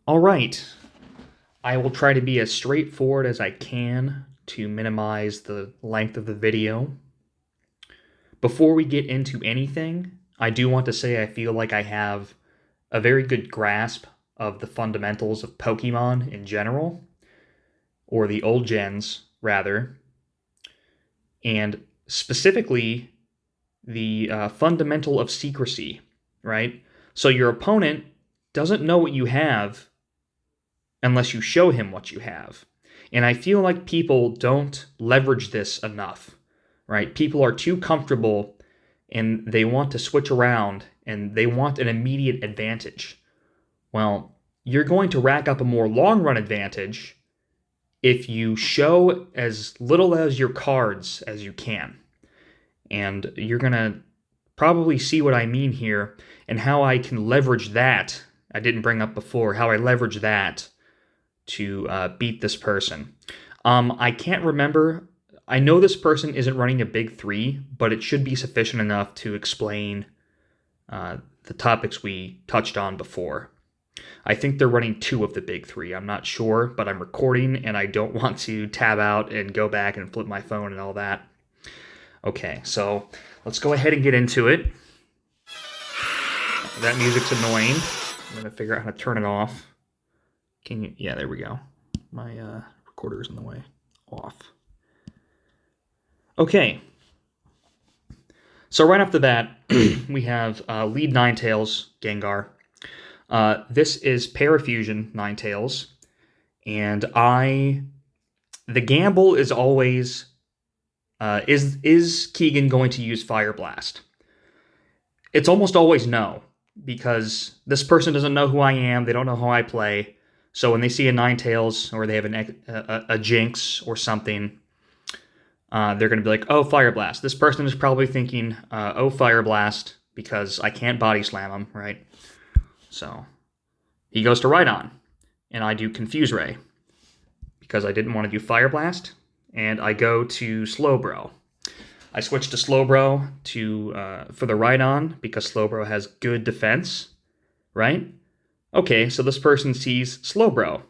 All right. I will try to be as straightforward as I can to minimize the length of the video. Before we get into anything, I do want to say I feel like I have a very good grasp of the fundamentals of Pokemon in general, or the old gens, rather, and specifically the fundamental of secrecy, right? So your opponent doesn't know what you have unless you show him what you have. And I feel like people don't leverage this enough, right? People are too comfortable and they want to switch around and they want an immediate advantage. Well, you're going to rack up a more long-run advantage if you show as little as your cards as you can. And you're going to probably see what I mean here and how I can leverage that. I didn't bring up before how I leverage that to beat this person. I can't remember. I know this person isn't running a big three, but it should be sufficient enough to explain the topics we touched on before. I think they're running two of the big three. I'm not sure, but I'm recording and I don't want to tab out and go back and flip my phone and all that. Okay, so let's go ahead and get into it. That music's annoying. I'm going to figure out how to turn it off. Can you? Yeah, there we go. My recorder is in the way. Off. Okay. So right off the bat, we have lead Ninetales Gengar. This is Parafusion Ninetales, and the gamble is always, is Keegan going to use Fire Blast? It's almost always no, because this person doesn't know who I am, they don't know how I play, so when they see a Ninetales, or they have a Jinx or something, they're going to be like, oh, Fire Blast. This person is probably thinking, oh, Fire Blast, because I can't Body Slam him, right? So he goes to Rhydon, and I do Confuse Ray, because I didn't want to do Fire Blast, and I go to Slowbro. I switch to Slowbro for the Rhydon, because Slowbro has good defense, right? Okay, so this person sees Slowbro,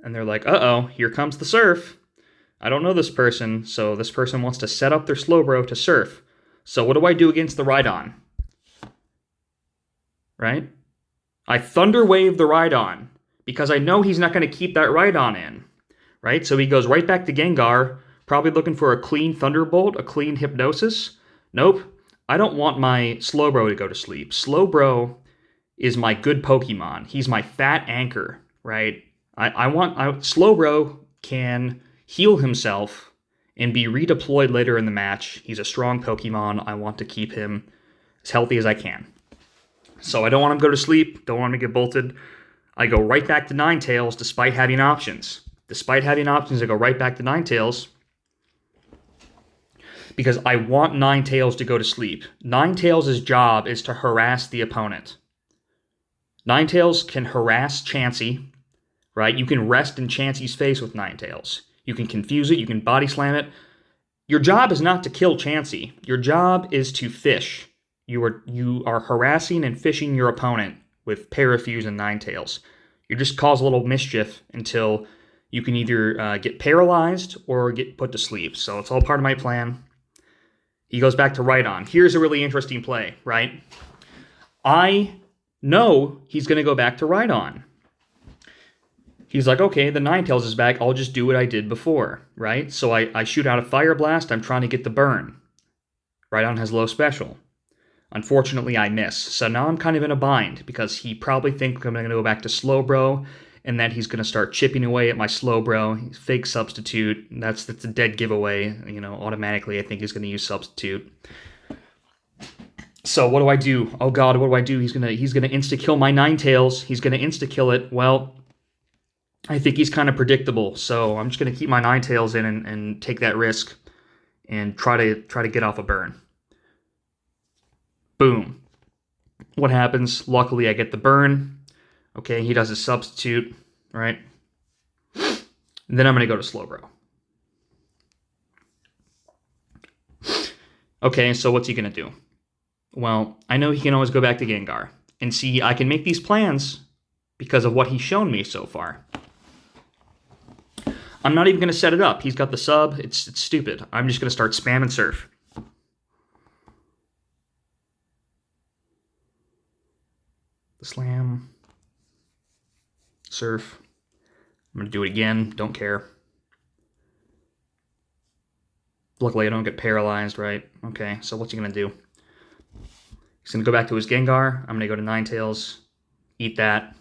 and they're like, uh-oh, here comes the Surf. I don't know this person, so this person wants to set up their Slowbro to Surf. So what do I do against the Rhydon? Right? I Thunder Wave the Rhydon, because I know he's not going to keep that Rhydon in. Right? So he goes right back to Gengar, probably looking for a clean Thunderbolt, a clean Hypnosis. Nope. I don't want my Slowbro to go to sleep. Slowbro is my good Pokemon. He's my fat anchor, right? Slowbro can heal himself and be redeployed later in the match. He's a strong Pokemon. I want to keep him as healthy as I can. So I don't want him to go to sleep, don't want him to get bolted. I go right back to Ninetales despite having options. Despite having options, I go right back to Ninetales because I want Ninetales to go to sleep. Ninetales' job is to harass the opponent. Ninetales can harass Chansey, right? You can rest in Chansey's face with Ninetales. You can confuse it, you can Body Slam it. Your job is not to kill Chansey. Your job is to fish. You are harassing and fishing your opponent with Parafuse and Ninetales. You just cause a little mischief until you can either get paralyzed or get put to sleep. So it's all part of my plan. He goes back to Rhydon. Here's a really interesting play, right? I know he's going to go back to Rhydon. He's like, okay, the Ninetales is back. I'll just do what I did before, right? So I shoot out a Fire Blast. I'm trying to get the burn. Rhydon has low special. Unfortunately, I miss. So now I'm kind of in a bind because he probably thinks I'm going to go back to Slowbro and that he's going to start chipping away at my Slowbro. He's fake Substitute. That's a dead giveaway. You know, automatically I think he's going to use Substitute. So what do I do? Oh God, what do I do? He's gonna insta-kill my Ninetales. He's going to insta-kill it. Well, I think he's kind of predictable. So I'm just going to keep my Ninetales in and take that risk and try to get off a burn. Boom. What happens? Luckily, I get the burn. Okay, he does his Substitute, right? And then I'm going to go to Slowbro. Okay, so what's he going to do? Well, I know he can always go back to Gengar. And see, I can make these plans because of what he's shown me so far. I'm not even going to set it up. He's got the sub. It's stupid. I'm just going to start spamming surf. The slam. Surf. I'm going to do it again. Don't care. Luckily, I don't get paralyzed, right? Okay, so what's he going to do? He's going to go back to his Gengar. I'm going to go to Ninetales. Eat that.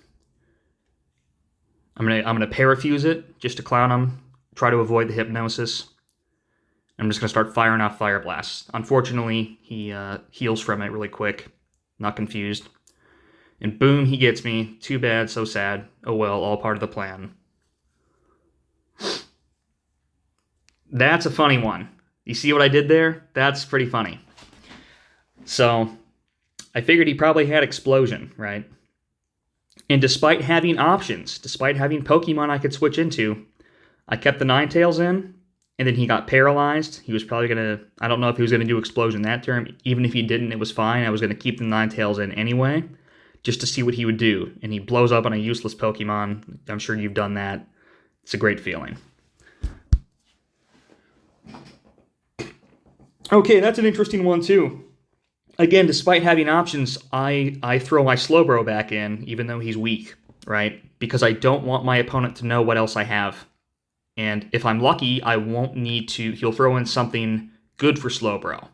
I'm gonna parafuse it just to clown him. Try to avoid the hypnosis. I'm just gonna start firing off Fire Blasts. Unfortunately, he heals from it really quick. Not confused. And boom, he gets me. Too bad, so sad. Oh well, all part of the plan. That's a funny one. You see what I did there? That's pretty funny. So, I figured he probably had Explosion, right? And despite having options, despite having Pokemon I could switch into, I kept the Ninetales in, and then he got paralyzed. He was probably going to, I don't know if he was going to do Explosion that turn. Even if he didn't, it was fine. I was going to keep the Ninetales in anyway, just to see what he would do. And he blows up on a useless Pokemon. I'm sure you've done that. It's a great feeling. Okay, that's an interesting one too. Again, despite having options, I throw my Slowbro back in, even though he's weak, right? Because I don't want my opponent to know what else I have. And if I'm lucky, I won't need to... He'll throw in something good for Slowbro.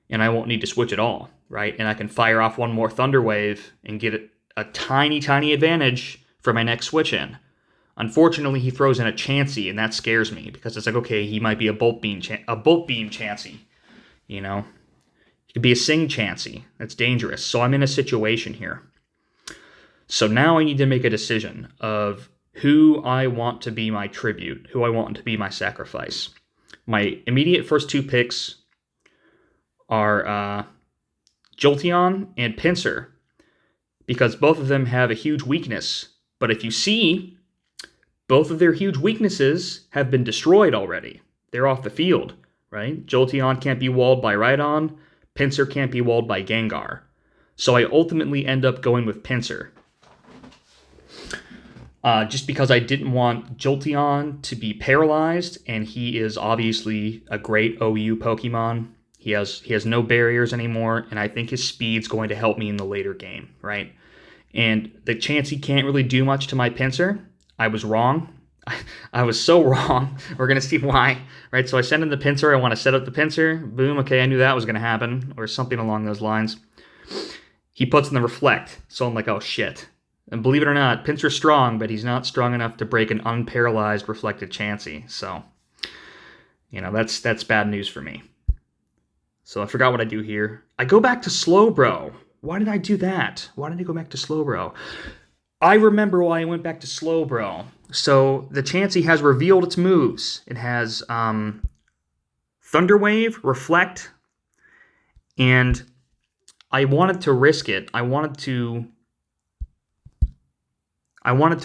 And I won't need to switch at all, right? And I can fire off one more Thunder Wave and get a tiny, tiny advantage for my next switch in. Unfortunately, he throws in a Chansey, and that scares me. Because it's like, okay, he might be a Bolt Beam Chansey, you know? It could be a Sing Chansey. That's dangerous. So I'm in a situation here. So now I need to make a decision of who I want to be my tribute, who I want to be my sacrifice. My immediate first two picks are Jolteon and Pinsir, because both of them have a huge weakness. But if you see, both of their huge weaknesses have been destroyed already. They're off the field, right? Jolteon can't be walled by Rhydon. Pinsir can't be walled by Gengar. So I ultimately end up going with Pinsir. Just because I didn't want Jolteon to be paralyzed, and he is obviously a great OU Pokemon. He has no barriers anymore, and I think his speed's going to help me in the later game, right? And the Chansey can't really do much to my Pinsir. I was wrong. I was so wrong. We're going to see why, right? So I send in the Pinsir. I want to set up the Pinsir. Boom. Okay, I knew that was going to happen, or something along those lines. He puts in the Reflect. So I'm like, oh, shit. And believe it or not, Pinsir's strong, but he's not strong enough to break an unparalyzed Reflected Chansey. So, you know, that's bad news for me. So I forgot what I do here. I go back to Slowbro. Why did I do that? Why did I go back to Slowbro? I remember why I went back to Slowbro. So the Chansey has revealed its moves. It has Thunder Wave, Reflect, and I wanted to risk it. I wanted to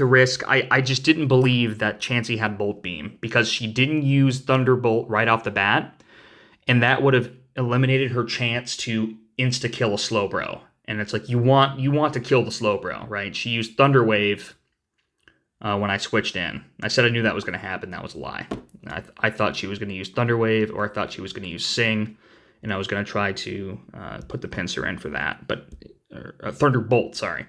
risk. I just didn't believe that Chansey had Bolt Beam because she didn't use Thunderbolt right off the bat, and that would have eliminated her chance to insta-kill a Slowbro. And it's like, you want to kill the Slowbro, right? She used Thunder Wave when I switched in. I said I knew that was going to happen. That was a lie. I thought she was going to use Thunder Wave, or I thought she was going to use Sing, and I was going to try to put the Pinsir in for that. But Thunderbolt, sorry.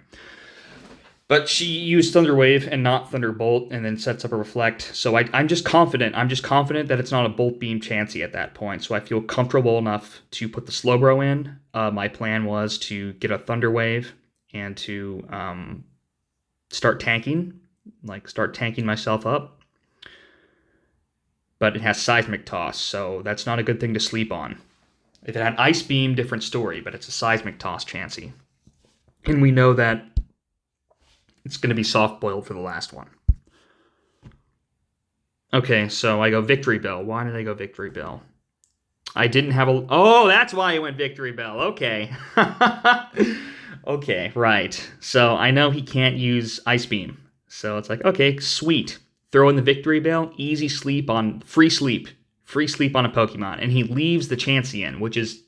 But she used Thunder Wave and not Thunderbolt, and then sets up a Reflect. So I'm just confident. I'm just confident that it's not a Bolt Beam Chansey at that point. So I feel comfortable enough to put the Slowbro in. My plan was to get a Thunder Wave and to start tanking myself up. But it has Seismic Toss, so that's not a good thing to sleep on. If it had Ice Beam, different story, but it's a Seismic Toss Chansey. And we know that it's going to be soft-boiled for the last one. Okay, so I go Victory Bell. Why did I go Victory Bell? I didn't have a... Oh, that's why I went Victory Bell. Okay. Okay, right. So I know he can't use Ice Beam. So it's like, okay, sweet. Throw in the Victory Bell, easy sleep on... Free sleep on a Pokemon. And he leaves the Chansey in, which is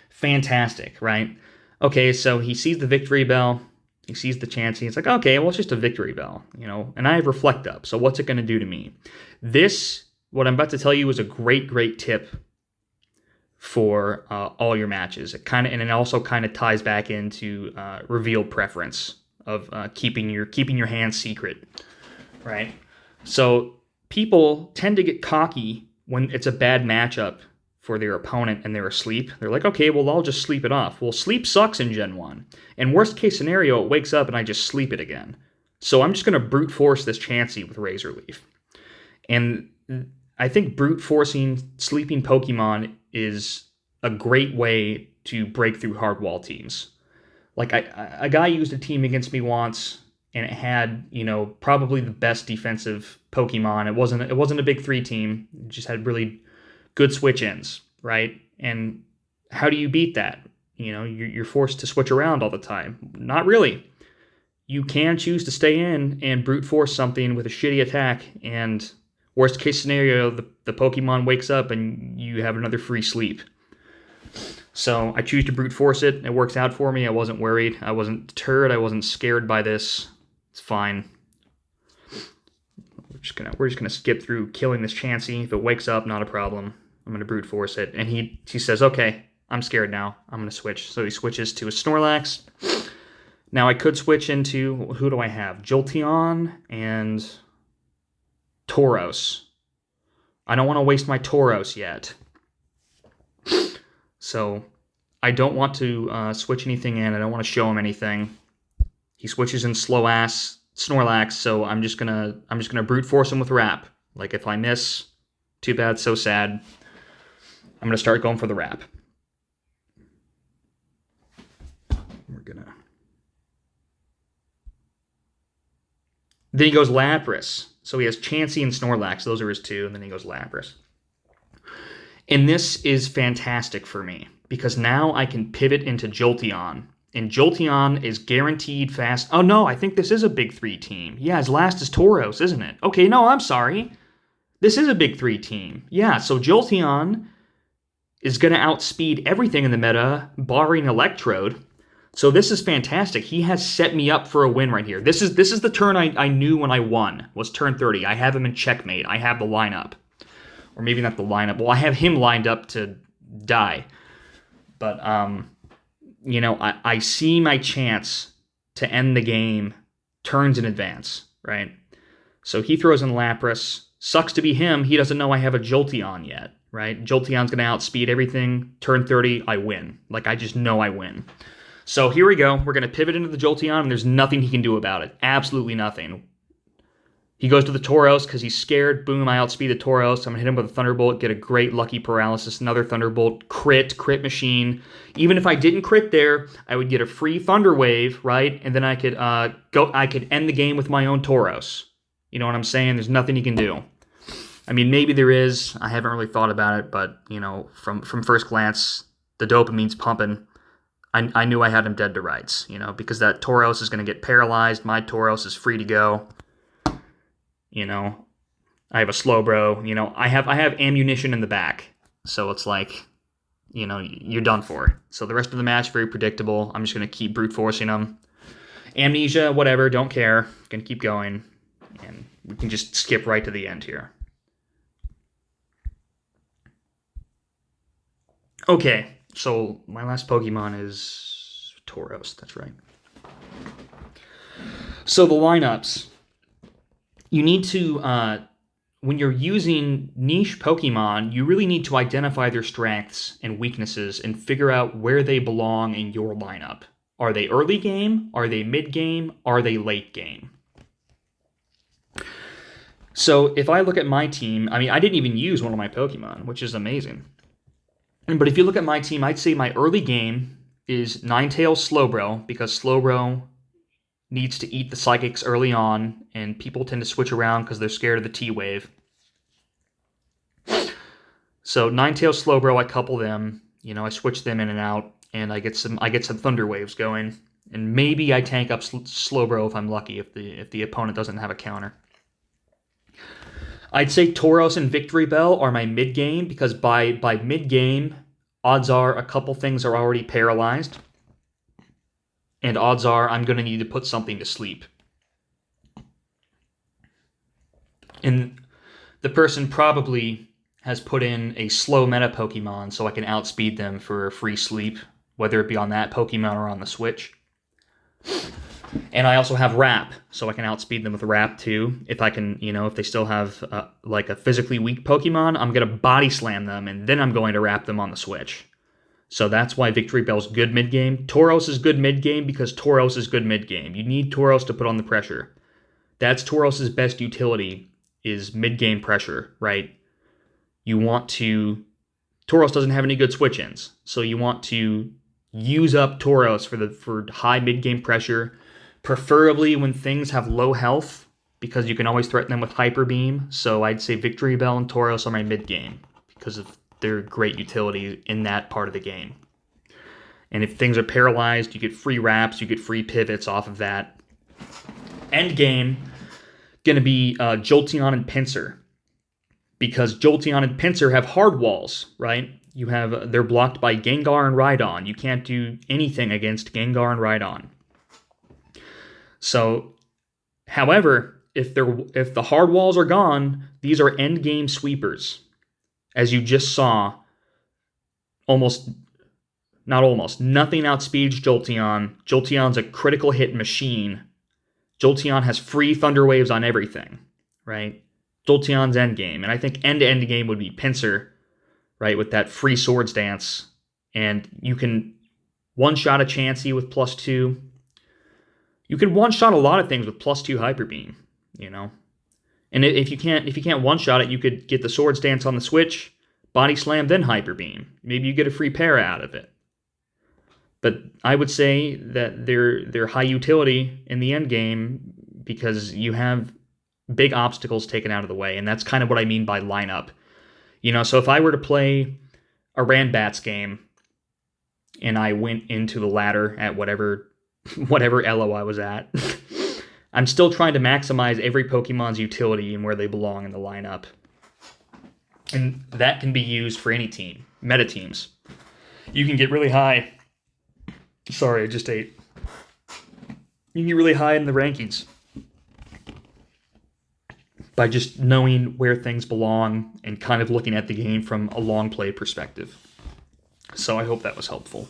fantastic, right? Okay, so he sees the Victory Bell. He sees the Chansey. It's like, okay, well, it's just a Victory Bell, and I have Reflect Up, so what's it going to do to me? What I'm about to tell you is a great, great tip for all your matches. And it also kind of ties back into reveal preference of keeping your hand secret, right? So people tend to get cocky when it's a bad matchup for their opponent and they're asleep. They're like, okay, well, I'll just sleep it off. Well, sleep sucks in Gen 1. And worst case scenario, it wakes up and I just sleep it again. So I'm just going to brute force this Chansey with Razor Leaf. And I think brute forcing sleeping Pokemon is a great way to break through hard wall teams. Like a guy used a team against me once, and it had probably the best defensive Pokemon. It wasn't a big 3 team. It just had really good switch ins, right? And how do you beat that? You're forced to switch around all the time. Not really. You can choose to stay in and brute force something with a shitty attack, and worst case scenario, the Pokemon wakes up and you have another free sleep. So I choose to brute force it. It works out for me. I wasn't worried. I wasn't deterred. I wasn't scared by this. It's fine. We're just gonna skip through killing this Chansey. If it wakes up, not a problem. I'm gonna brute force it. And he says, okay, I'm scared now. I'm gonna switch. So he switches to a Snorlax. Now I could switch into, who do I have? Jolteon and Tauros. I don't want to waste my Tauros yet. So I don't want to switch anything in. I don't want to show him anything. He switches in slow ass Snorlax, so I'm just gonna brute force him with Wrap. Like, if I miss, too bad, so sad. I'm gonna start going for the Wrap. Then he goes Lapras. So he has Chansey and Snorlax. Those are his 2, and then he goes Lapras. And this is fantastic for me, because now I can pivot into Jolteon. And Jolteon is guaranteed fast. Oh, no, I think this is a big 3 team. Yeah, his last is Tauros, isn't it? Okay, no, I'm sorry. This is a big 3 team. Yeah, so Jolteon is going to outspeed everything in the meta, barring Electrode. So this is fantastic. He has set me up for a win right here. This is the turn I knew when I won, was turn 30. I have him in checkmate. I have the lineup. Or maybe not the lineup. Well, I have him lined up to die. But, I see my chance to end the game turns in advance, right? So he throws in Lapras. Sucks to be him. He doesn't know I have a Jolteon yet, right? Jolteon's going to outspeed everything. Turn 30, I win. Like, I just know I win. So here we go. We're going to pivot into the Jolteon, and there's nothing he can do about it. Absolutely nothing. He goes to the Tauros because he's scared. Boom, I outspeed the Tauros. I'm going to hit him with a Thunderbolt, get a great Lucky Paralysis, another Thunderbolt, crit machine. Even if I didn't crit there, I would get a free Thunder Wave, right? And then I could I could end the game with my own Tauros. You know what I'm saying? There's nothing he can do. I mean, maybe there is. I haven't really thought about it, but, from first glance, the dopamine's pumping. I knew I had him dead to rights, because that Tauros is going to get paralyzed. My Tauros is free to go. I have a Slowbro. I have ammunition in the back. So it's like, you're done for. So the rest of the match, very predictable. I'm just going to keep brute forcing him. Amnesia, whatever, don't care. Going to keep going. And we can just skip right to the end here. Okay. So my last Pokemon is Tauros, that's right. So the lineups. You need to, when you're using niche Pokemon, you really need to identify their strengths and weaknesses and figure out where they belong in your lineup. Are they early game? Are they mid game? Are they late game? So if I look at my team, I didn't even use one of my Pokemon, which is amazing. But if you look at my team, I'd say my early game is Ninetales Slowbro, because Slowbro needs to eat the Psychics early on, and people tend to switch around because they're scared of the T-Wave. So Ninetales Slowbro, I couple them, I switch them in and out, and I get some Thunder Waves going, and maybe I tank up Slowbro if I'm lucky, if the opponent doesn't have a counter. I'd say Tauros and Victory Bell are my mid-game, because by mid-game, odds are a couple things are already paralyzed. and odds are I'm going to need to put something to sleep. And the person probably has put in a slow meta Pokemon so I can outspeed them for a free sleep, whether it be on that Pokemon or on the Switch. And I also have Wrap, so I can outspeed them with Wrap too. If I can, if they still have like a physically weak Pokemon, I'm going to Body Slam them, and then I'm going to Wrap them on the Switch. So that's why Victory Bell's good mid-game. Tauros is good mid-game because Tauros is good mid-game. You need Tauros to put on the pressure. That's Tauros' best utility, is mid-game pressure, right? You want to... Tauros doesn't have any good switch-ins, so you want to use up Tauros for high mid-game pressure, preferably when things have low health, because you can always threaten them with Hyper Beam. So I'd say Victory Bell and Tauros are my mid-game, because of their great utility in that part of the game. And if things are paralyzed, you get free wraps, you get free pivots off of that. End game, going to be Jolteon and Pinsir. Because Jolteon and Pinsir have hard walls, right? They're blocked by Gengar and Rhydon. You can't do anything against Gengar and Rhydon. So, however, if the hard walls are gone, these are end game sweepers. As you just saw, nothing outspeeds Jolteon. Jolteon's a critical hit machine. Jolteon has free Thunder Waves on everything, right? Jolteon's endgame. And I think end-to-end game would be Pinsir, right, with that free Swords Dance. And you can one-shot a Chansey with +2. You can one-shot a lot of things with +2 Hyper Beam, And if you can't one-shot it, you could get the Swords Dance on the Switch, Body Slam, then Hyper Beam. Maybe you get a free para out of it. But I would say that they're high utility in the end game because you have big obstacles taken out of the way, and that's kind of what I mean by lineup. So if I were to play a Ranbats game and I went into the ladder at whatever elo I was at, I'm still trying to maximize every Pokemon's utility and where they belong in the lineup. And that can be used for any team, meta teams. You can get really high. Sorry, I just ate. You can get really high in the rankings by just knowing where things belong and kind of looking at the game from a long play perspective. So I hope that was helpful.